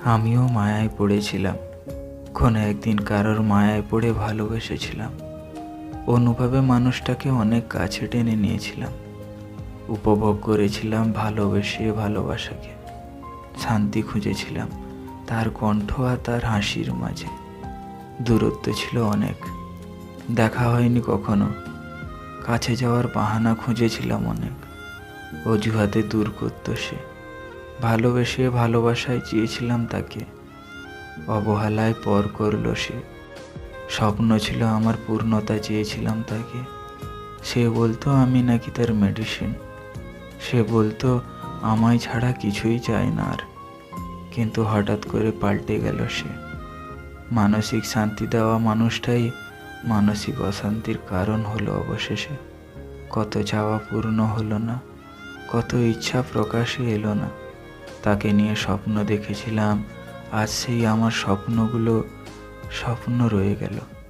আমিও মায়ায় পড়েছিলাম। কোনো একদিন কারোর মায়ায় পড়ে ভালোবেসেছিলাম। অনুভবে মানুষটাকে অনেক কাছে টেনে নিয়েছিলাম। উপভোগ করেছিলাম ভালোবেসে ভালোবাসাকে। শান্তি খুঁজেছিলাম তার কণ্ঠ আর তার হাসির মাঝে। দূরত্ব ছিল অনেক, দেখা হয়নি কখনো। কাছে যাওয়ার বাহানা খুঁজেছিলাম অনেক, অজুহাতে দূর করত সে। ভালোবেসে ভালোবাসায় চেয়েছিলাম তাকে, অবহেলায় পর করল সে। স্বপ্ন ছিল আমার পূর্ণতা, চেয়েছিলাম তাকে। সে বলতো আমি নাকি তার মেডিসিন। সে বলতো আমায় ছাড়া কিছুই চায় না আর। কিন্তু হঠাৎ করে পাল্টে গেল সে। মানসিক শান্তি দেওয়া মানুষটাই মানসিক অশান্তির কারণ হলো অবশেষে। কত চাওয়া পূর্ণ হলো না, কত ইচ্ছা প্রকাশে এলো না। তাকে নিয়ে স্বপ্ন দেখেছিলাম, আজ সেই আমার স্বপ্নগুলো স্বপ্ন রয়ে গেল।